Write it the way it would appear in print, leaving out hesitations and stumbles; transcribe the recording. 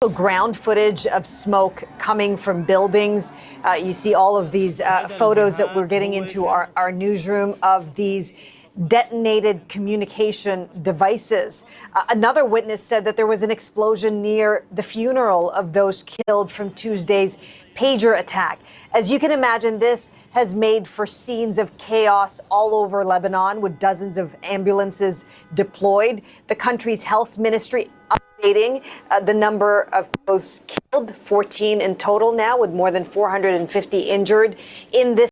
Ground footage of smoke coming from buildings. You see all of these photos that we're getting into our newsroom of these detonated communication devices. Another witness said that there was an explosion near the funeral of those killed from Tuesday's pager attack. As you can imagine, this has made for scenes of chaos all over Lebanon, with dozens of ambulances deployed. The country's health ministry updating the number of those killed, 14 in total now, with more than 450 injured in this